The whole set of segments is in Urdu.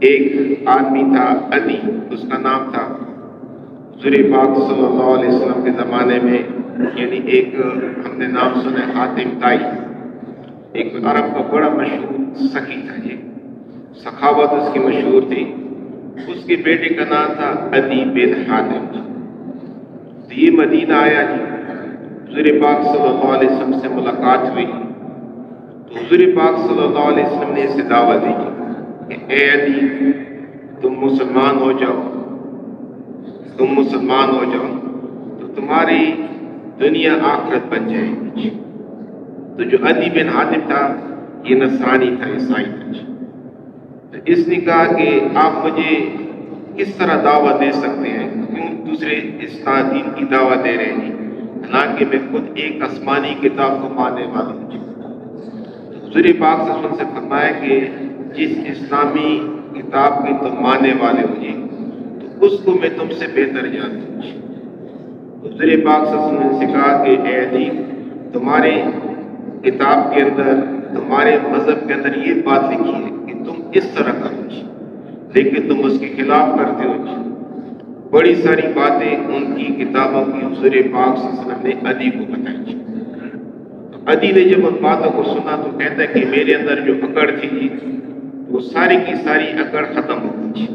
ایک آدمی تھا عدی، اس کا نام تھا۔ حضور پاک صلی اللہ علیہ وسلم کے زمانے میں یعنی ایک ہم نے نام سنا ہے حاتم طائی، ایک عرب کا بڑا مشہور سخی تھا، یہ سخاوت اس کی مشہور تھی۔ اس کے بیٹے کا نام تھا عدی بن حاتم۔ تو یہ مدینہ آیا جی، حضور پاک صلی اللہ علیہ وسلم سے ملاقات ہوئی تو حضور پاک صلی اللہ علیہ وسلم نے اسے دعوت دی کہ اے عدی تم مسلمان ہو جاؤ، تم مسلمان ہو جاؤ تو تمہاری دنیا آخرت بن جائے گی۔ تو جو عدی بن حاتم تھا یہ نصرانی تھا، عیسائی تھا جی۔ تو اس نے کہا کہ آپ مجھے کس طرح دعوت دے سکتے ہیں، کیوں دوسرے اسلام دین کی دعوت دے رہے ہیں، حالانکہ میں خود ایک آسمانی کتاب کو ماننے والا ہوں جی۔ حضور پاک صلی اللہ علیہ وسلم سے فرمایا کہ جس اسلامی کتاب کی تم ماننے والے ہو جی تو اس کو میں تم سے بہتر جانتا ہوں جی۔ حضور پاک صلی اللہ علیہ وسلم نے کہا کہ اے عدی تمہارے کتاب کے اندر، تمہارے مذہب کے اندر یہ بات لکھی ہے کہ تم اس طرح کرو جی، لیکن تم اس کے خلاف کرتے ہو جی۔ بڑی ساری باتیں ان کی کتابوں کی حضور پاک صلی اللہ علیہ وسلم نے عدی کو بتائی جی۔ تو عدی نے جب ان باتوں کو سنا تو کہتا ہے کہ میرے اندر جو اکڑ تھی جی وہ ساری کی ساری اکڑ ختم ہو گئی جی۔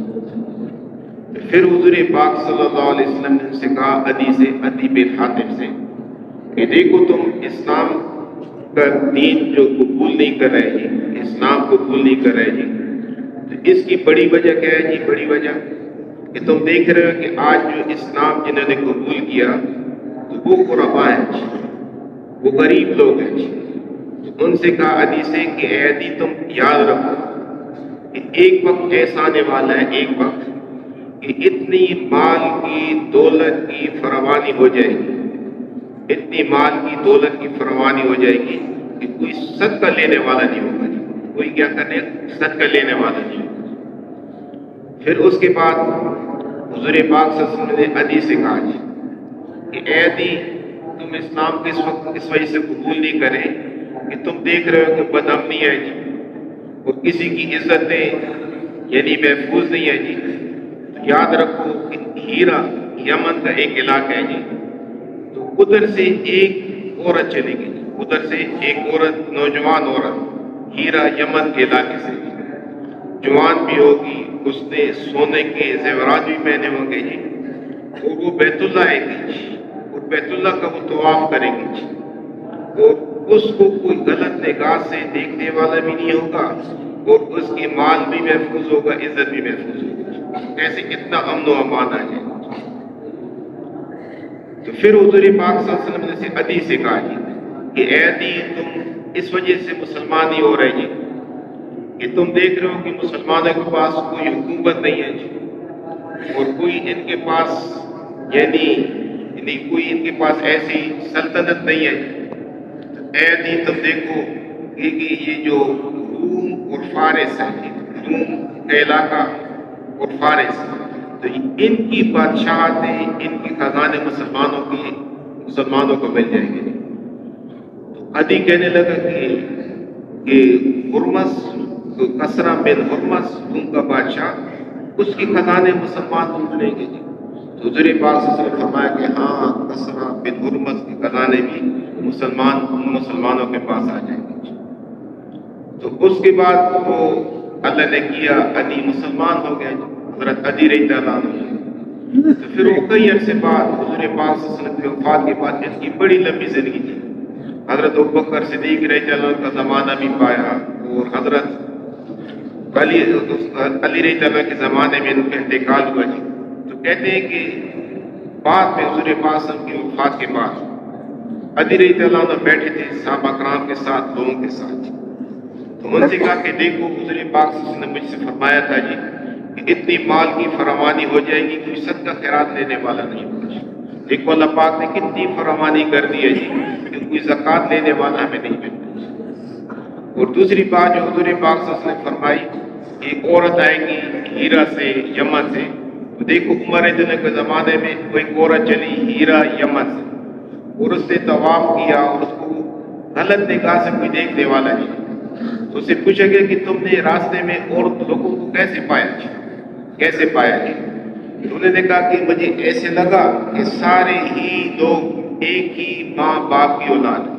پھر حضور پاک صلی اللہ علیہ وسلم نے ان سے کہا عدی سے، عدی بن حاتم سے کہ دیکھو تم اسلام کا دین جو قبول نہیں کر رہے جی، اسلام قبول نہیں کر رہے جی، تو اس کی بڑی وجہ کیا ہے جی؟ بڑی وجہ کہ تم دیکھ رہے ہو کہ آج جو اسلام جنہوں نے قبول کیا تو وہ غرباء ہیں جی، وہ غریب لوگ ہیں جی۔ ان سے کہا عدی سے کہ اے عدی تم یاد رکھو کہ ایک وقت ایسا آنے والا ہے، ایک وقت کہ اتنی مال کی دولت کی فراوانی ہو جائے گی، اتنی مال کی دولت کی فراوانی ہو جائے گی کہ کوئی صدقہ لینے والا نہیں ہوگا جی، کوئی کیا کرنے صدقہ لینے والا نہیں ہوگا۔ پھر اس کے بعد حضور پاک صلی اللہ علیہ وسلم نے عدی سے کہا جی کہ اے عدی تم اسلام کے اس وقت اس وجہ سے قبول نہیں کریں کہ تم دیکھ رہے ہو کہ بد امنی ہے جی، اور کسی کی عزتیں یعنی محفوظ نہیں ہے جی۔ تو یاد رکھو کہ ہیرا یمن کا ایک علاقہ ہے جی، تو ادھر سے ایک عورت چلے گی، ادھر سے ایک عورت، نوجوان عورت ہیرا یمن کے علاقے سے جوان بھی ہوگی، اس نے سونے کے زیورات بھی پہنے ہوں گے جی، اور وہ بیت اللہ آئے گی جی، اور بیت اللہ کا وہ طواف کریں گے جی، اور اس کو کوئی غلط نگاہ سے دیکھنے والا بھی نہیں ہوگا، اور اس کی مال بھی محفوظ ہوگا، عزت بھی محفوظ ہوگی۔ ایسے اتنا امن و امان آ جائے۔ تو پھر حضور پاک صلی اللہ علیہ وسلم نے سے عدی سے کہا جی کہ اے عدی تم اس وجہ سے مسلمان نہیں ہو رہے جی کہ تم دیکھ رہے ہو کہ مسلمانوں کے پاس کوئی حکومت نہیں ہے جی، اور کوئی ان کے پاس یعنی کوئی ان کے پاس ایسی سلطنت نہیں ہے جی۔ اے عدی تم دیکھو کہ یہ جو روم اور فارس ہے، روم کا علاقہ اور فارس، تو ان کی بادشاہتیں، ان کی خزانے مسلمانوں کو مل جائیں گے۔ تو عدی کہنے لگا کہ ہرمز کسرا بن ہرمز روم کا بادشاہ، اس کی خزانے مسلمان کو ملیں گے جی۔ تو حضور پاک صلی اللہ علیہ وسلم نے فرمایا کہ ہاں کسرا بن ہرمز کے خزانے بھی مسلمانوں کے پاس آ جائیں گے جی۔ تو اس کے بعد وہ اللہ نے کیا، عدی مسلمان ہو گیا جی، حضرت عدی رضی اللہ عنہ۔ تو پھر وہ کئی عرصے بعد حضور پاک صلی اللہ علیہ وسلم کی وفات کے بعد ان کی بڑی لمبی زندگی تھی، حضرت ابوبکر صدیق رضی اللہ عنہ کا زمانہ بھی پایا، اور حضرت علی رضی اللہ عنہ کے زمانے میں ان کا انتقال ہوا جی۔ تو کہتے ہیں کہ بعد میں حضور پاک صلی اللہ علیہ وسلم کی وفات کے بعد علی رضی اللہ عنہ بیٹھے تھے صحابہ کرام کے ساتھ، لوگوں کے ساتھ، تو ان سے کہا کہ دیکھو حضور پاک صلی اللہ علیہ وسلم نے مجھ سے فرمایا تھا جی کہ اتنی مال کی فراوانی ہو جائے گی کوئی صدقہ خیرات لینے والا نہیں ہوگا۔ دیکھو اللہ پاک نے کتنی فراوانی کر دی ہے جی کہ کوئی زکوٰۃ لینے والا ہمیں نہیں ملتا۔ اور دوسری بات جو حضور پاک صلی اللہ علیہ وسلم نے فرمائی، ایک عورت آئے گی ہیرا سے، یمن سے، تو دیکھو عمر جن کے زمانے میں وہ ایک عورت چلی ہیرا یمن سے، اور اس نے طواف کیا، اور اس کو غلط نگاہ سے کوئی دیکھنے والا نہیں۔ تو اسے پوچھا گیا کہ تم نے راستے میں اور لوگوں کو کیسے پایا جی، کیسے پایا جی؟ تو انہوں نے کہا کہ مجھے ایسے لگا کہ سارے ہی لوگ ایک ہی ماں باپ کی اولاد ہیں۔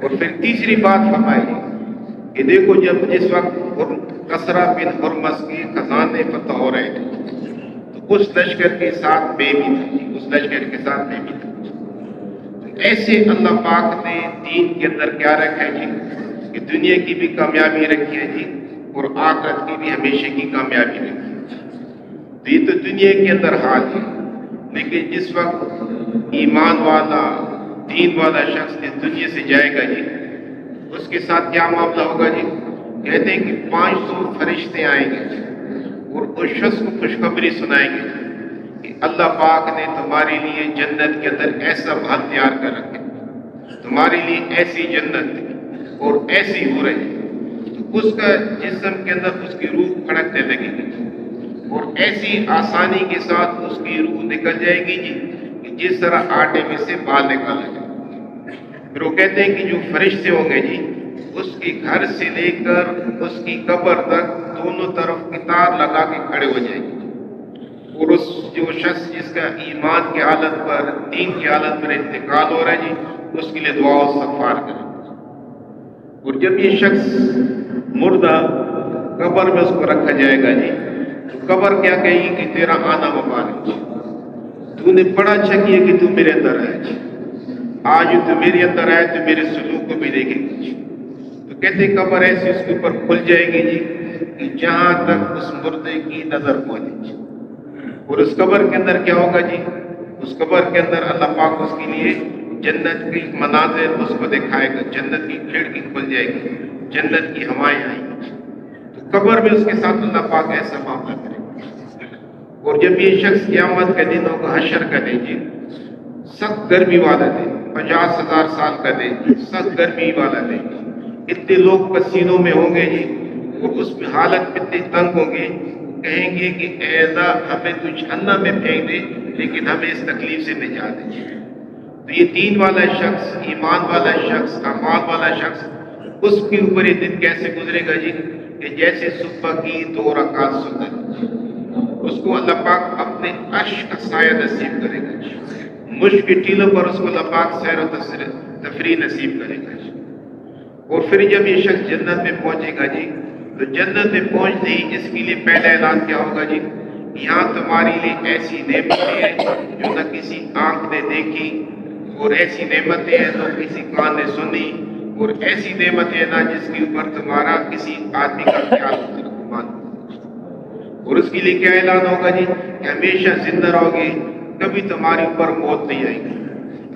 اور پھر تیسری بات فرمائی کہ دیکھو جب جس وقت کسرا بن ہرمز کے خزانے فتح ہو رہے تھے تو اس لشکر کے ساتھ میں بھی تھا، اس لشکر کے ساتھ میں بھی تھا۔ ایسے اللہ پاک نے دین کے اندر کیا رکھا ہے جی کہ دنیا کی بھی کامیابی رکھی ہے جی اور آخرت کی بھی ہمیشہ کی کامیابی رکھی ہے۔ تو یہ تو دنیا کے اندر حال ہے، لیکن جس وقت ایمان والا دین والا شخص اس دنیا سے جائے گا جی اس کے ساتھ کیا معاملہ ہوگا جی؟ کہتے ہیں کہ 500 فرشتے آئیں گے اور اس شخص کو خوشخبری سنائیں گے کہ اللہ پاک نے تمہارے لیے جنت کے اندر ایسا محل تیار کر رکھے، تمہارے لیے ایسی جنت اور ایسی ہو رہی، تو اس کا جسم کے اندر اس کی روح کھڑکنے لگے گی اور ایسی آسانی کے ساتھ اس کی روح نکل جائے گی جی کہ جس طرح آٹے میں سے بال نکالا جائے۔ پھر وہ کہتے ہیں کہ جو فرشتے ہوں گے جی اس کے گھر سے لے کر اس کی قبر تک دونوں طرف قطار لگا کے کھڑے ہو جائیں گے اور اس جو شخص جس کا ایمان کی حالت پر دین کی حالت پر انتقال ہو رہا ہے جی اس کے لیے دعا و استغفار کریں۔ اور جب یہ شخص مردہ قبر میں اس کو رکھا جائے گا جی تو قبر کیا کہے گی کہ تیرا آنا مبارک جی، تو نے بڑا اچھا کیا کہ تو میرے اندر آیا جی، آج تو میرے اندر آئے تو میرے سلوک کو بھی دیکھیں گے جی۔ تو کہتے قبر ایسی اس کے اوپر کھل جائے گی جی کہ جہاں تک اس مردے کی نظر پہنچے جی۔ اور اس قبر کے اندر کیا ہوگا جی؟ اس قبر کے اندر اللہ پاک اس کے لیے جنت کی مناظر اس کو دکھائے گا، جنت کی کھڑکی کھل جائے گی، جنت کی ہوائیں آئیں گی۔ تو قبر میں اس کے ساتھ اللہ پاک ایسا معاملہ کرے گا۔ اور جب یہ شخص قیامت کے دن ہوگا، حشر کا دن جی، سخت گرمی والا دن، 50,000 سال کا دن جی، سخت گرمی والا دن، اتنے لوگ پسینوں میں ہوں گے جی اور اس میں حالت اتنے تنگ ہوں گے، کہیں گے کہ اے اللہ ہمیں تو جہنم میں پھینک دے لیکن ہمیں اس تکلیف سے نجات دے۔ تو یہ دین والا شخص، ایمان والا شخص، اعمال والا شخص، اس کے اوپر یہ دن کیسے گزرے گا جی کہ جیسے صبح کی 2 رکعت سنت، اس کو اللہ پاک اپنے عرش کا سایہ نصیب کرے گا جی، مشک کے ٹیلوں پر اس کو اللہ پاک سیر و تفریح نصیب کرے گا جی۔ اور پھر جب یہ شخص جنت میں پہنچے گا جی تو جنت میں پہنچتے ہی اس کے لیے پہلا اعلان کیا ہوگا جی؟ یہاں تمہاری لیے ایسی نعمتیں ہیں جو نہ کسی آنکھ نے دیکھی، اور ایسی نعمتیں ہیں جو کسی کان نے سنی، اور ایسی نعمتیں نہ جس کے اوپر تمہارا کسی آدمی کا خیال ہوتا۔ اور اس کے لیے کیا اعلان ہوگا جی کہ ہمیشہ زندہ رہو گے، کبھی تمہارے اوپر موت نہیں آئے گی،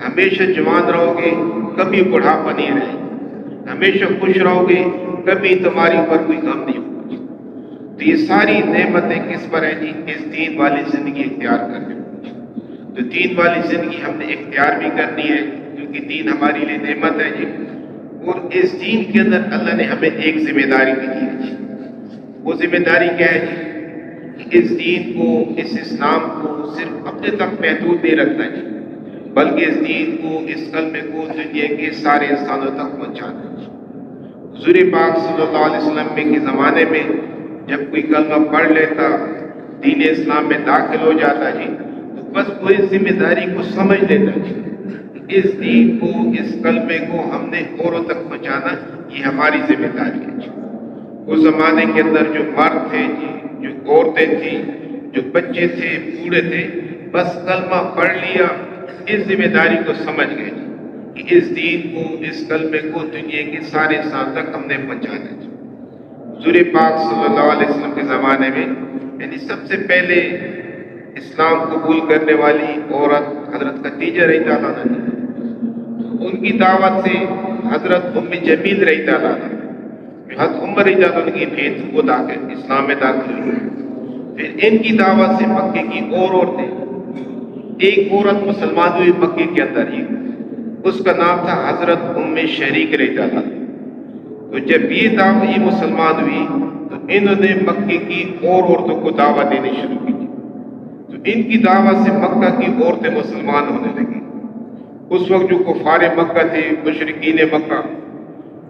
ہمیشہ جوان رہو گے، کبھی بڑھاپا نہیں رہے گا، ہمیشہ خوش رہو گے، کبھی تمہاری اوپر کوئی غم نہیں ہوگا جی۔ تو یہ ساری نعمتیں کس پر ہیں جی؟ اس دین والی زندگی اختیار کرنے پر۔ تو دین والی زندگی ہم نے اختیار بھی کرنی ہے کیونکہ دین ہماری لیے نعمت ہے جی۔ اور اس دین کے اندر اللہ نے ہمیں ایک ذمہ داری بھی دی ہے جی۔ وہ ذمہ داری کیا ہے جی کہ اس دین کو، اس اسلام کو صرف اپنے تک محدود نہیں رکھنا جی، بلکہ اس دین کو، اس کلمے کو دنیا کے سارے انسانوں تک پہنچانا ہے۔ حضور پاک صلی اللہ علیہ وسلم کے زمانے میں جب کوئی کلمہ پڑھ لیتا، دین اسلام میں داخل ہو جاتا جی، تو بس وہ اس ذمہ داری کو سمجھ لیتا جی، اس دین کو، اس کلمے کو ہم نے اوروں تک پہنچانا، یہ ہماری ذمہ داری ہے جی۔ اس زمانے کے اندر جو مرد تھے جی، جو عورتیں تھیں، جو بچے تھے، بوڑھے تھے، بس کلمہ پڑھ لیا، اس ذمہ داری کو سمجھ گئے جی کہ اس دین کو، اس کلمے کو دنیا کے سارے انسان تک ہم نے پہنچانا ہے۔ حضور پاک صلی اللہ علیہ وسلم کے زمانے میں یعنی سب سے پہلے اسلام قبول کرنے والی عورت حضرت خدیجہ رضی اللہ عنہا، ان کی دعوت سے حضرت ام جمیل رضی اللہ عنہا، حضرت عمر رضی اللہ عنہ کی بھیت وہ داخل اسلام میں داخل ہوئی۔ پھر ان کی دعوت سے مکے کی اور عورتیں، ایک عورت مسلمان ہوئی مکے کے اندر ہی، اس کا نام تھا حضرت ام شریک رضی اللہ عنہا۔ تو جب یہ مسلمان ہوئی تو انہوں نے مکے کی اور عورتوں کو دعوت دینی شروع کی، تو ان کی دعوت سے مکہ کی عورتیں مسلمان ہونے لگی۔ اس وقت جو کفار مکہ تھے، مشرکین مکہ،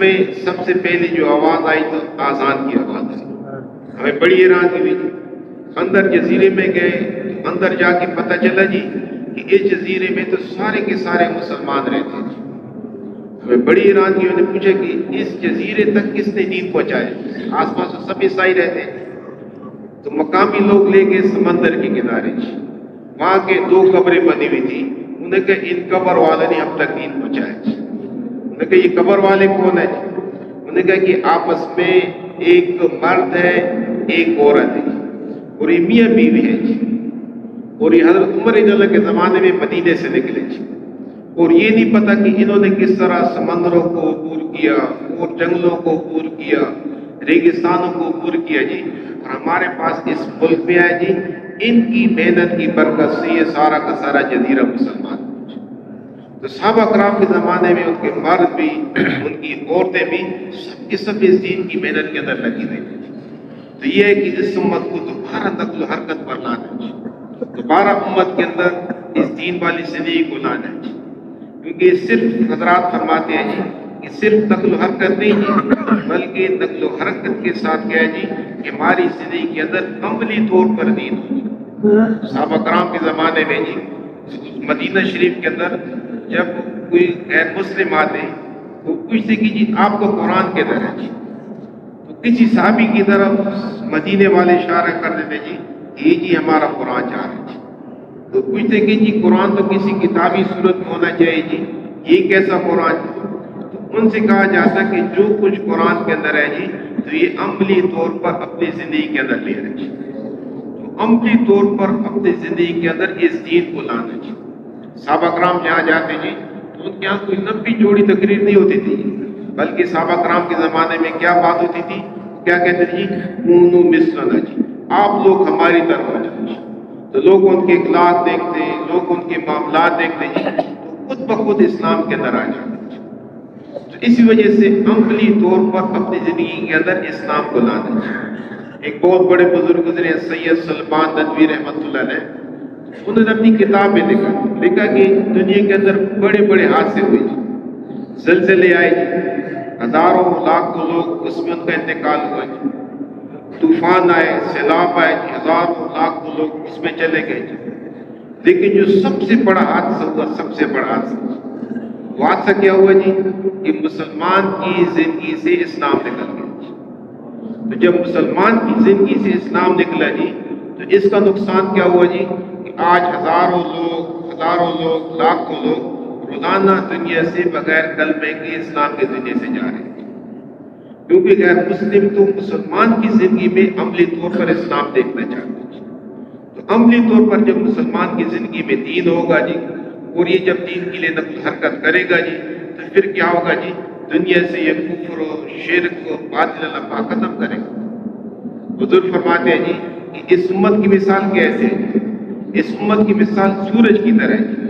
ہمیں سب سے پہلے جو آواز آئی تو آزان کی آواز آئی. ہمیں بڑی حیرانی ہوئی. اندر جزیرے میں گئے تو اندر جا کے پتہ چلا جی کہ اس جزیرے میں تو سارے کے سارے مسلمان رہتے ہیں. ہمیں بڑی حیرانی ہوئی. نے پوچھا کہ اس جزیرے تک کس نے دین پہنچائے؟ آس پاس تو سب عیسائی رہتے ہیں. تو مقامی لوگ لے گئے سمندر کے کنارے. وہاں کے 2 قبریں بنی ہوئی تھی. انہوں نے کہا ان قبر والے نے ہم تک دین پہنچایا. انہوں نے کہا یہ قبر والے کون ہیں؟ انہوں نے کہا کہ آپس میں ایک مرد ہے ایک عورت ہے اور یہ میاں بیوی ہے جی. اور یہ حضرت عمر رضی اللہ کے زمانے میں مدینے سے نکلے جی. اور یہ نہیں پتا کہ انہوں نے کس طرح سمندروں کو عبور کیا اور جنگلوں کو عبور کیا، ریگستانوں کو عبور کیا جی. اور ہمارے پاس اس ملک میں ہے جی ان کی محنت کی برکت سے یہ سارا کا سارا جزیرہ مسلمان. تو صحابہ کرام کے زمانے میں ان کے مرد بھی ان کی عورتیں بھی سب کے سب اس دین کی محنت کے اندر لگی ہوئی تھی. تو یہ ہے کہ اس امت کو دوبارہ نقل و حرکت پر لانا ہے. دوبارہ امت کے اندر اس دین والی زندگی کو لانا ہے. کیونکہ صرف حضرات فرماتے ہیں جی کہ صرف نقل و حرکت نہیں جی، بلکہ نقل و حرکت کے ساتھ کیا ہے جی کہ ہماری زندگی کے اندر عملی طور پر دین ہو. صحابہ کرام کے زمانے میں جی مدینہ شریف کے اندر جب کوئی غیر مسلم آتے تو پوچھتے کہ جی آپ کو قرآن کدھر ہے جی. تو کسی صحابی کی طرف مدینے والے اشارہ کر دیتے جی یہ جی ہمارا قرآن جا رہا ہے جی. تو پوچھتے کہ جی قرآن تو کسی کتابی صورت میں ہونا چاہیے جی، یہ کیسا قرآن؟ تو ان سے کہا جاتا کہ جو کچھ قرآن کے اندر ہے جی تو یہ عملی طور پر اپنی زندگی کے اندر لے رہے جی. تو عملی طور پر اپنی زندگی کے اندر اس دین کو لانا جی. صحابہ کرام جہاں جاتے جی تو ان کے یہاں کوئی لمبی چوڑی تقریر نہیں ہوتی تھی، بلکہ صحابہ کرام کے زمانے میں کیا بات ہوتی تھی؟ کیا کہتے تھے جی؟ کونوا مثلنا جی، آپ لوگ ہماری طرح ہو جائیں جی. تو لوگ ان کے اخلاق دیکھتے، لوگ ان کے معاملات دیکھتے جی تو خود بخود اسلام کے اندر آ جاتے. تو اسی وجہ سے عملی طور پر اپنی زندگی کے اندر اسلام کو لانا جی. ایک بہت بڑے بزرگ گزرے سید سلمان ندوی رحمۃ اللہ علیہ، انہوں نے اپنی کتاب میں لکھا کہ دنیا کے اندر بڑے بڑے حادثے ہوئے جی، زلزلے آئے جی، ہزاروں لاکھوں لوگ اس میں ان کا انتقال ہوا جی. طوفان آئے، سیلاب آئے جی، ہزاروں لاکھوں لوگ اس میں چلے گئے جی. لیکن جو سب سے بڑا حادثہ ہوا، سب سے بڑا حادثہ، وہ حادثہ کیا ہوا جی کہ مسلمان کی زندگی سے اسلام نکل گیا جی. تو جب مسلمان کی زندگی سے اسلام نکلا جی تو اس کا نقصان کیا ہوا جی کہ آج ہزاروں لوگ لاکھوں لوگ روزانہ دنیا سے بغیر کلمے کے اسلام کے دنیا سے جا رہے ہیں. کیونکہ غیر مسلم تو مسلمان کی زندگی میں عملی طور پر اسلام دیکھنا چاہتے ہیں. تو عملی طور پر جب مسلمان کی زندگی میں دین ہوگا جی اور یہ جب دین کے لیے نقل حرکت کرے گا جی تو پھر کیا ہوگا جی؟ دنیا سے یہ کفر و شرک و باطل اللہ ختم کرے گا. بزرگ فرماتے ہیں جی کہ اس امت کی مثال کیسے ہے؟ اس امت کی مثال سورج کی طرح ہے.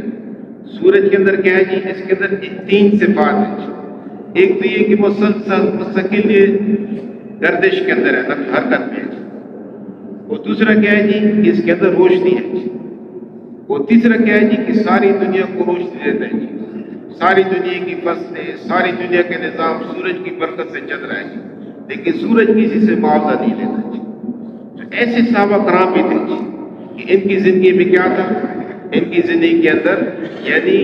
سورج کے اندر کیا ہے جی؟ اس کے اندر 3 صفات ہیں جی. ایک تو یہ کہ مستقل گردش کے اندر ہے، نقل حرکت میں ہے. اور دوسرا کیا ہے جی کہ اس کے اندر روشنی ہے جی. اور تیسرا کیا ہے جی کہ ساری دنیا کو روشنی دیتا ہے جی. ساری دنیا کی فصلیں، ساری دنیا کے نظام سورج کی برکت سے چل رہا ہے جی. لیکن سورج کسی سے معاوضہ نہیں لیتا جی. تو ایسے صحابہ کرام بھی تھے جی کہ ان کی زندگی میں کیا تھا؟ ان کی زندگی کے اندر یعنی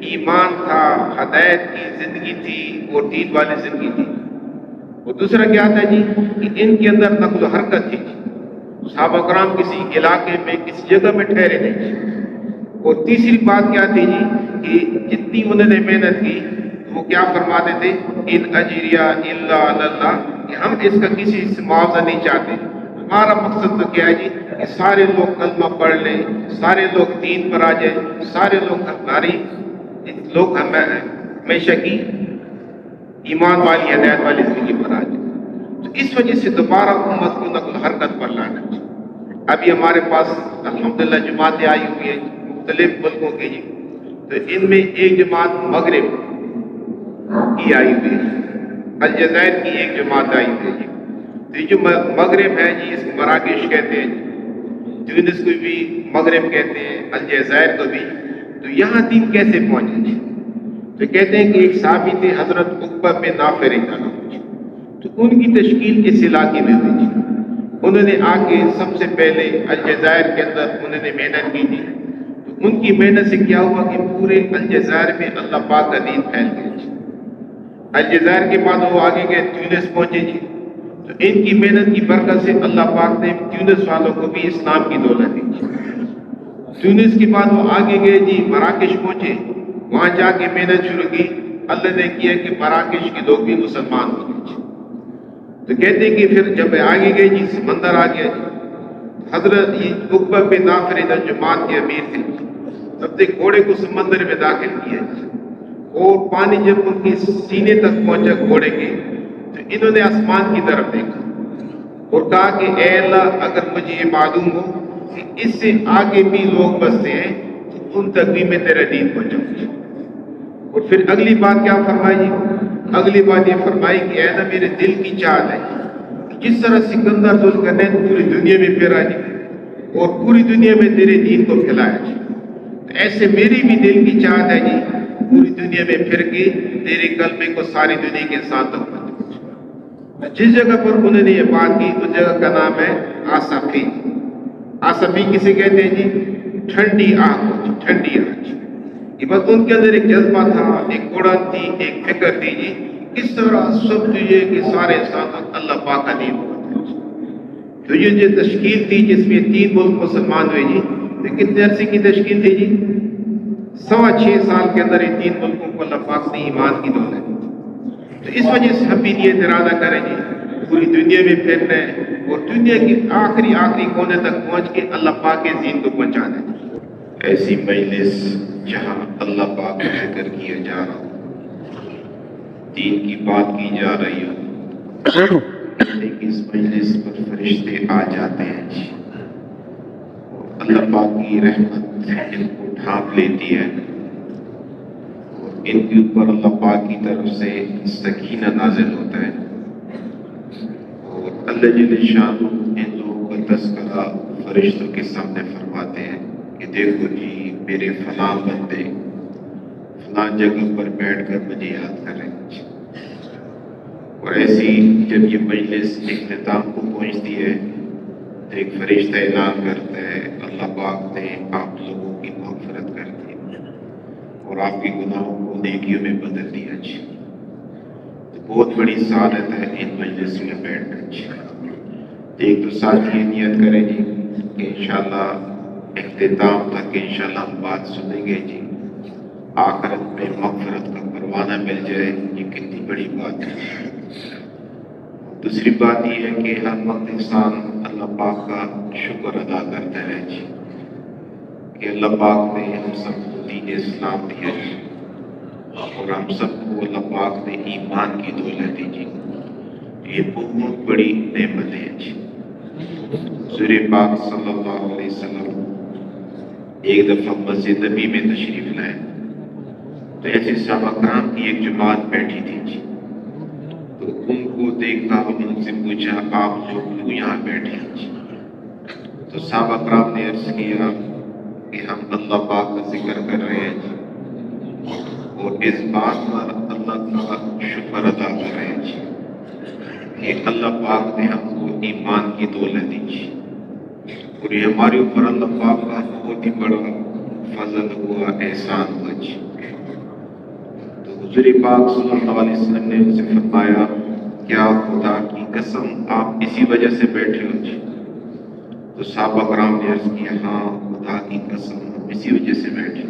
ایمان تھا، ہدایت کی زندگی تھی اور دین والی زندگی تھی. اور دوسرا کیا تھا جی کہ ان کے اندر نقل و حرکت تھی. صحابہ کرام کسی علاقے میں کسی جگہ میں ٹھہرے نہیں جی. اور تیسری بات کیا تھی جی کہ جتنی انہوں نے محنت کی وہ کیا فرماتے تھے؟ ان اجریہ الا اللہ، کہ ہم اس کا کسی سے معاوضہ نہیں چاہتے. ہمارا مقصد تو کیا ہے جی کہ سارے لوگ کلمہ پڑھ لیں، سارے لوگ دین پر آ جائیں، سارے لوگ ہمیشہ کی ایمان والی ہدایت والی زندگی پر آ جائیں. تو اس وجہ سے دوبارہ امت کو نقل و حرکت پر لانا چاہیے. ابھی ہمارے پاس الحمدللہ جماعتیں آئی ہوئی ہیں مختلف ملکوں کی جی. تو ان میں ایک جماعت مغرب کی آئی ہوئی ہے، الجزائر کی ایک جماعت آئی ہوئی ہے جی. تو یہ جو مغرب ہے جی اس کو مراکش کہتے ہیں جی، تیونس کو بھی مغرب کہتے ہیں، الجزائر کو بھی. تو یہاں دین کیسے پہنچے جی؟ تو کہتے ہیں کہ ایک صحابی تھے حضرت عقبہ بن نافع رضی اللہ عنہ، تو ان کی تشکیل اس علاقے میں ہوئی تھی۔ انہوں نے آ کے سب سے پہلے الجزائر کے اندر انہوں نے محنت کی تھی۔ تو ان کی محنت سے کیا ہوا کہ پورے الجزائر میں اللہ پاک کا دین پھیل گیا جی۔ الجزائر کے بعد وہ آگے گئے تیونس پہنچے جی، تو ان کی محنت کی برکت سے اللہ پاک نے تیونس والوں کو بھی اسلام کی دولت دی جی۔ تیونس کے بعد وہ آگے گئے جی، مراکش پہنچے، وہاں جا کے محنت شروع کی، اللہ نے کیا کہ مراکش کے لوگ بھی مسلمان ہو گئے جی۔ تو کہتے ہیں کہ پھر جب آگے گئے جی، سمندر آ گیا جی، حضرت عقبہ بن نافع رضی اللہ عنہ جماعت کے امیر تھے، تب تک گھوڑے کو سمندر میں داخل کیا جی، اور پانی جب ان کے سینے تک پہنچا گھوڑے کے، تو انہوں نے آسمان کی طرف دیکھا اور کہا کہ اے اللہ، اگر مجھے یہ معلوم ہو کہ اس سے آگے بھی لوگ بستے ہیں تو ان تک بھی میں تیرا دین پہنچاؤں گا۔ اور پھر اگلی بات کیا فرمائی جی؟ اگلی بات یہ فرمائی کہ اے نا میرے دل کی چاہت ہے کہ جس طرح سکندر ذوالقرنین پوری دنیا میں پھیرا جی اور پوری دنیا میں تیرے دین کو پھیلایا جی، ایسے میری بھی دل کی چاہت ہے جی، پوری دنیا میں پھر کے تیرے کلمے کو ساری دنیا کے انسان تک پہنچاؤں۔ جس جگہ پر انہوں نے یہ بات کی اس جگہ کا نام ہے آصفی۔ آصفی کسے کہتے ہیں جی؟ ٹھنڈی آگ جی، ٹھنڈی آگ جی۔ یہ بس ان کے اندر ایک جذبہ تھا، ایک اڑن تھی، ایک فکر تھی جی، کس طرح سب تجھے کہ سارے انسان تک اللہ پاک کا دین پہنچائے جی۔ تو یہ جو تشکیل تھی جس میں 3 ملک مسلمان ہوئے جی، تو کتنے عرصے کی تشکیل تھی جی؟ 6.25 سال کے اندر ان 3 ملکوں کو اللہ پاک نے ایمان کی دولت دی۔ تو اس وجہ سے ہم بھی یہ ارادہ کریں جی، پوری دنیا میں پھیرنا ہے اور دنیا کے آخری کونے تک پہنچ کے اللہ پاک کے دین کو پہنچانا ہے۔ ایسی مجلس جہاں اللہ پاک کا ذکر کیا جا رہا ہو، دین کی بات کی جا رہی ہو، لیکن اس مجلس پر فرشتے آ جاتے ہیں جی، اور اللہ پاک کی رحمت ان کو ڈھانپ لیتی ہے اور ان کے اوپر اللہ پاک کی طرف سے سکینہ نازل ہوتا ہے، اور اللہ جل شان ان لوگوں کا تذکرہ فرشتوں کے سامنے فرماتے ہیں کہ دیکھو جی میرے فلاں بندے فلاں جگہ پر بیٹھ کر مجھے یاد کر رہے ہیں۔ اور ایسی جب یہ مجلس اختتام کو پہنچتی ہے تو ایک فرشتہ اعلان کرتا ہے اللہ پاک نے آپ لوگوں کی مغفرت کر دی اور آپ کے گناہوں کو نیکیوں میں بدل دیا جی۔ تو بہت بڑی سعادت ہے ان مجلس میں بیٹھنا جی۔ ایک تو ساتھ یہ نیت کریں جی کہ انشاءاللہ اختتام تک انشاءاللہ ہم بات سنیں گے جی، آخرت میں مغفرت کا پروانہ مل جائے، یہ کتنی بڑی بات ہے۔ دوسری بات یہ ہے کہ ہر وقت انسان اللہ پاک کا شکر ادا کرتا ہے جی کہ اللہ پاک نے ہم سب کو دین اسلام دیا جی، اور ہم سب کو اللہ پاک نے ایمان کی دولت دی جی، یہ بہت بڑی نعمت ہے جی۔ حضور پاک صلی اللہ علیہ وسلم ایک دفعہ مسجد نبی میں تشریف لائے تو ایسے صحابہ کرام کی ایک جماعت بیٹھی تھی جی، تو ان کو دیکھا اور ان سے پوچھا آپ لوگ کیوں یہاں بیٹھے ہیں جی؟ تو صحابہ کرام نے عرض کیا کہ ہم اللہ پاک کا ذکر کر رہے ہیں جی، اور اس بات پر اللہ کا شکر ادا کر رہے ہیں جی کہ اللہ پاک نے ہم کو ایمان کی دولت دی جی، اور یہ ہمارے اوپر اللہ پاک کا بہت ہی بڑا فضل ہوا، احسان ہوا جی۔ تو حضور پاک صلی اللہ علیہ وسلم نے ان سے فرمایا کیا خدا کی قسم آپ اسی وجہ سے بیٹھے ہو جی؟ تو صحابہ کرام نے عرض کیا ہاں خدا کی قسم ہم اسی وجہ سے بیٹھے،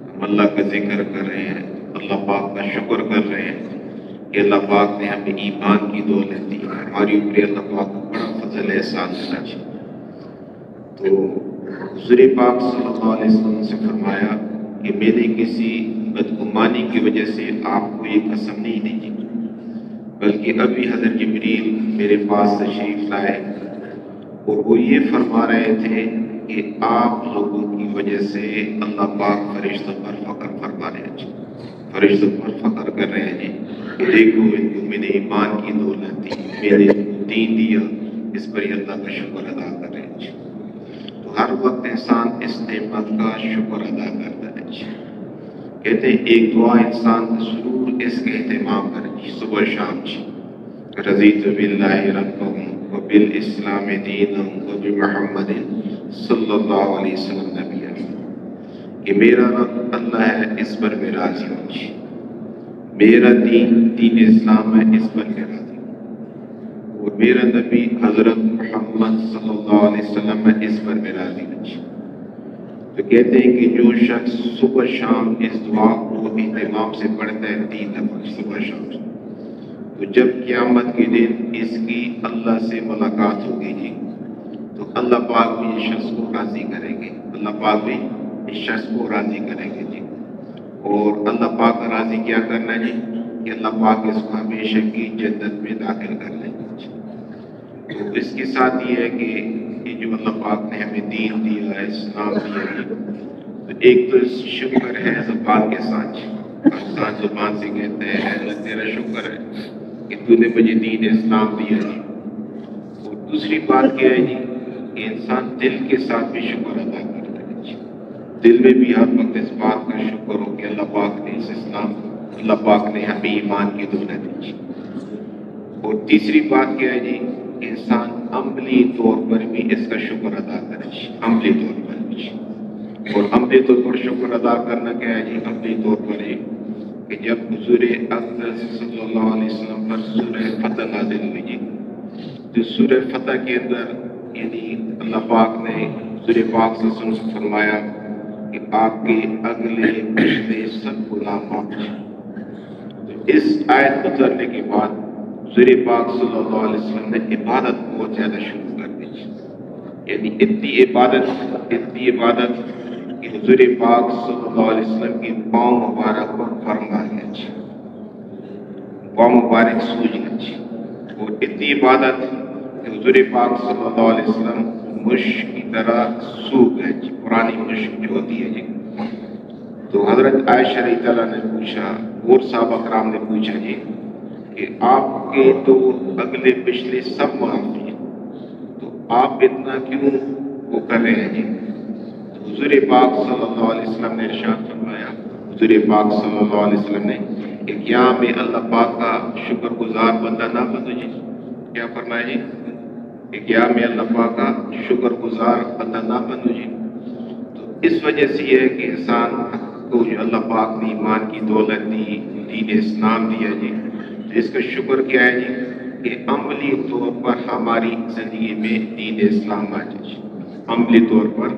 ہم اللہ کا ذکر کر رہے ہیں، اللہ پاک کا شکر کر رہے ہیں کہ اللہ پاک نے ہمیں ایمان کی دولت دی، ہماری اوپر اللہ پاک کا بڑا فضل احسان ہے جی۔ تو حضور پاک صلی اللہ علیہ وسلم سے فرمایا کہ میں نے کسی بدگمانی کی وجہ سے آپ کو یہ قسم نہیں دی جی، بلکہ ابھی حضرت جبریل میرے پاس تشریف لائے اور وہ یہ فرما رہے تھے کہ آپ لوگوں کی وجہ سے اللہ پاک فرشتوں پر فخر فرما رہے ہیں جی، فرشتوں پر فخر کر رہے ہیں جی کہ دیکھو ان کو میں نے ایمان کی دولت دی، میں نے دین دیا، اس پر ہی اللہ کا شکر ادا کر رہے ہیں جی۔ تو ہر وقت انسان اس نعمت کا شکر ادا کرتا ہے جی کہتے ہیں ایک دعا انسان ضرور اس کے اہتمام کرے صبح شام جی، رضیت باللہ ربا وبالاسلام دینا وبمحمد صلی اللہ علیہ وسلم نبی، کہ میرا رب اللہ ہے اس پر میں راضی ہوں جی، میرا دین اسلام ہے اس پر میں راضی ہوں، اور میرا نبی حضرت محمد صلی اللہ علیہ وسلم ہے اس پر میں راضی ہوں جی۔ تو کہتے ہیں کہ جو شخص صبح شام اس دعا کو اہتمام سے پڑھتا ہے 3 دفعہ صبح شام سے، تو جب قیامت کے دن اس کی اللہ سے ملاقات ہوگی جی، تو اللہ پاک بھی اس شخص کو راضی کریں گے، اللہ پاک بھی اس شخص کو راضی کریں گے جی۔ اور اللہ پاک کا راضی کیا کرنا ہے جی، کہ اللہ پاک اس کو ہمیشہ کی جنت میں داخل کر لیں گے جی۔ تو اس کے ساتھ یہ ہے کہ یہ جو اللہ پاک نے ہمیں دین دیا ہے، اسلام دیا ہے، تو ایک تو شکر ہے زبان کے ساتھ، انسان زبان سے کہتے ہیں اللہ تیرا شکر ہے کہ تو نے مجھے دین اسلام دیا جی۔ اور دوسری بات کیا ہے جی، کہ انسان دل کے ساتھ بھی شکر ادا کرتا ہے جی، دل میں بھی ہر وقت اس بات کا شکر ہو کہ اللہ پاک نے اس اسلام، اللہ پاک نے ہمیں ایمان کی دولت دی جی۔ اور تیسری بات کیا ہے جی، کہ انسان عملی طور پر بھی اس کا شکر ادا کرے جی، عملی طور پر بھی جی۔ اور عملی طور پر شکر ادا کرنا کیا ہے جی، عملی طور پر ہے کہ جب حضور اقدس صلی اللہ علیہ وسلم پر سورہ فتح نازل ہوئی جی، تو سورہ فتح کے اندر یعنی اللہ پاک نے حضور پاک صلی اللہ علیہ وسلم سے فرمایا کہ آپ کے اگلے پچھلے سب گناہ معاف ہیں۔ تو اس آیت اترنے کے بعد حضور پاک صلی اللہ علیہ وسلم نے عبادت بہت زیادہ شروع کر دی، یعنی اتنی عبادت کہ حضور پاک صلی اللہ علیہ وسلم کی پاؤں مبارک پر فرم آ گیا جی، پاؤں مبارک سوج گیا جی۔ اور اتنی عبادت کہ حضور پاک صلی اللہ علیہ وسلم مشک کی طرح سوکھ گئے جی، پرانی مشک جو ہوتی ہے جی۔ تو حضرت عائشہ رضی اللہ عنہا نے پوچھا اور صحابہ کرام نے پوچھا جی کہ آپ کے تو اگلے پچھلے سب معاف ہیں، تو آپ اتنا کیوں وہ کر رہے ہیں جی؟ تو حضور پاک صلی اللہ علیہ وسلم نے ارشاد فرمایا، حضور پاک صلی اللہ علیہ وسلم نے کہ کیا میں اللہ پاک کا شکر گزار بندہ نہ بنوں جی؟ کیا فرمایا جی کہ کیا میں اللہ پاک کا شکر گزار بندہ نہ بنوں جی؟ تو اس وجہ سے یہ ہے کہ انسان کو جو اللہ پاک نے ایمان کی دولت دی، دین اسلام دیا جی، تو اس کا شکر کیا ہے جی کہ عملی طور پر ہماری زندگی میں دین اسلام آ جائے جی، عملی طور پر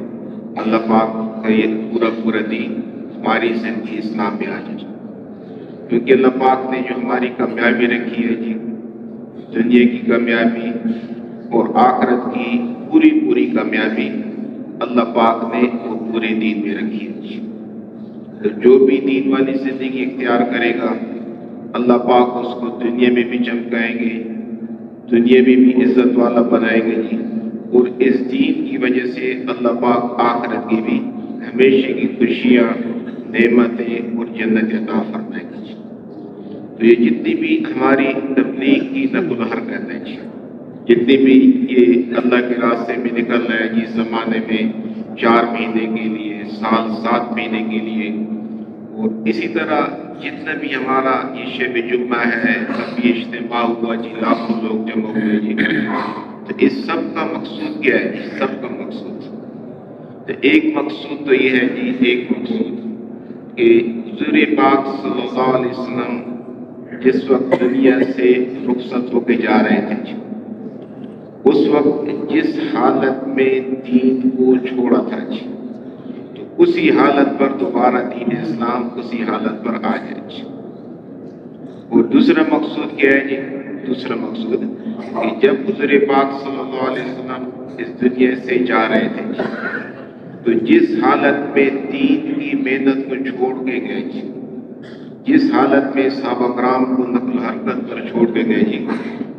اللہ پاک کا یہ پورا دین ہماری زندگی اسلام میں آ جائے جی۔ کیونکہ اللہ پاک نے جو ہماری کامیابی رکھی ہے جی، دنیا کی کامیابی اور آخرت کی پوری کامیابی اللہ پاک نے وہ پورے دین میں رکھی ہے جی۔ تو جو بھی دین والی زندگی اختیار کرے گا اللہ پاک اس کو دنیا میں بھی چمکائیں گے، دنیا میں بھی عزت والا بنائیں گے جی، اور اس دین کی وجہ سے اللہ پاک آخرت کی بھی ہمیشہ کی خوشیاں، نعمتیں اور جنت عطا فرمائیں گے جی۔ تو یہ جتنی بھی ہماری تبلیغ کی نقل و حرکت ہے جی، جتنی بھی یہ اللہ کے راستے میں نکل رہا ہے جی، زمانے میں 4 مہینے کے لیے، سال 7 مہینے کے لیے، اور اسی طرح جتنا بھی ہمارا یہ شب جمعہ ہے، اب یہ اجتماع ہوا جی، لاکھوں لوگ جمع ہوئے جی، تو اس سب کا مقصود کیا ہے جی؟ سب کا مقصود تو ایک مقصود تو یہ ہے جی، ایک مقصود کہ حضور پاک صلی اللہ علیہ وسلم جس وقت دنیا سے رخصت ہو کے جا رہے تھے جی، اس وقت جس حالت میں دین کو چھوڑا تھا جی، تو اسی حالت پر دوبارہ دین اسلام اسی حالت پر آ جائے جی۔ اور دوسرا مقصود کیا ہے جی؟ دوسرا مقصود کہ جب حضور پاک صلی اللہ علیہ وسلم اس دنیا سے جا رہے تھے جی، تو جس حالت میں دین کی محنت کو چھوڑ کے گئے جی، جس حالت میں صحابہ کرام کو نقل حرکت پر چھوڑ کے گئے جی،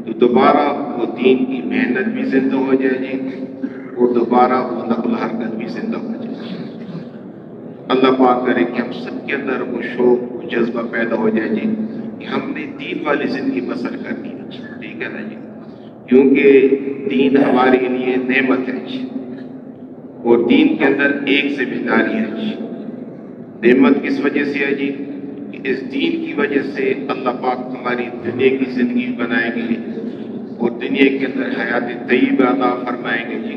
تو دوبارہ وہ دین کی محنت بھی زندہ ہو جائے جی، اور دوبارہ وہ نقل حرکت بھی زندہ ہو جائے جی۔ اللہ پاک کرے کہ ہم سب کے اندر وہ شوق، وہ جذبہ پیدا ہو جائے جی کہ ہم نے دین والی زندگی بسر کرنی ہے جی، ٹھیک ہے نا جی، کیونکہ دین ہمارے لیے نعمت ہے جی، اور دین کے اندر ایک ذمہ داری ہے جی، نعمت کس وجہ سے ہے جی؟ اس دین کی وجہ سے اللہ پاک ہماری دنیا کی زندگی بنائیں گے اور دنیا کے اندر حیات طیبہ عطا فرمائیں گے جی،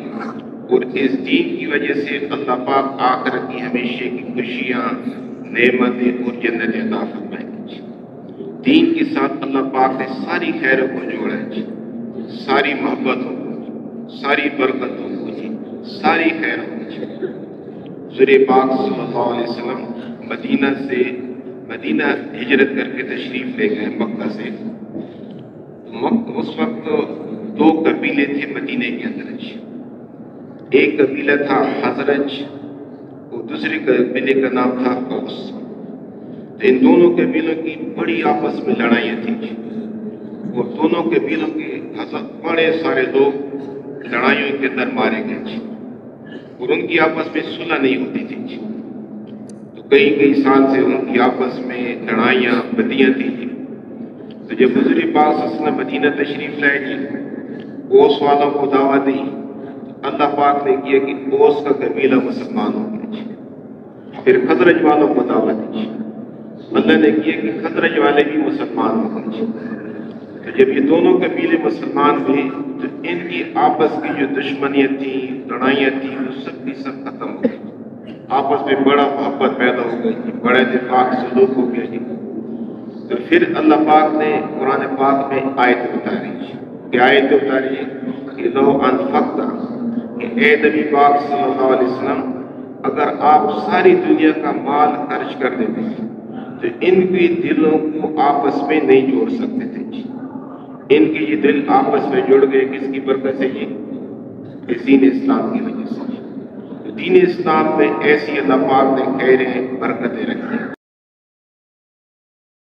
اور اس دین کی وجہ سے اللہ پاک آخرت کی ہمیشہ کی خوشیاں، نعمتیں اور جنتیں عطا فرمائیں گے جی۔ دین کے ساتھ اللہ پاک نے ساری خیروں کو جوڑا ہے جی، ساری محبتوں کو، ساری برکتوں کو جی، ساری خیروں کو جی۔ حضور پاک صلی اللہ علیہ وسلم مدینہ ہجرت کر کے تشریف لے گئے مکہ سے۔ اس وقت دو قبیلے تھے مدینہ کے اندر جی، ایک قبیلہ تھا حضرج اور دوسرے قبیلے کا نام تھا اوس۔ تو ان دونوں قبیلوں کی بڑی آپس میں لڑائیاں تھیں جی، اور دونوں قبیلوں کے بڑے سارے لوگ لڑائیوں کے اندر مارے گئے جی، اور ان کی آپس میں صلح نہیں ہوتی تھی جی۔ تو کئی سال سے ان کی آپس میں لڑائیاں بدیاں تھیں جی۔ تو جب حضور پاک صلی اللہ علیہ وسلم مدینہ تشریف لائے جی، اوس والوں کو دعوت دی، اللہ پاک نے کیا کہ اوس کا قبیلہ مسلمان ہو گیا جی۔ پھر خزرج والوں کو دعوت دی جی، اللہ نے کیا کہ خزرج والے بھی مسلمان ہو گئے جی۔ تو جب یہ دونوں قبیلے مسلمان ہوئے تو ان کی آپس کی جو دشمنیاں تھیں، لڑائیاں تھیں، وہ سب کی سب ختم ہو گئی، آپس میں بڑا محبت پیدا ہو گئی جی، بڑا اتفاق سلوک ہو گیا جی۔ تو پھر اللہ پاک نے قرآن پاک میں آیت اتاری جی، کہ آیت اتاری کہ لو انفقت، کہ اے نبی پاک صلی اللہ علیہ وسلم اگر آپ ساری دنیا کا مال خرچ کر دیتے تو ان کے دلوں کو آپس میں نہیں جوڑ سکتے تھے جی۔ ان کے یہ دل آپس میں جڑ گئے کس کی برکت سے جی؟ دین اسلام کی وجہ سے۔ دین اسلام میں ایسی اللہ پاک نے خیریں برکتیں رکھی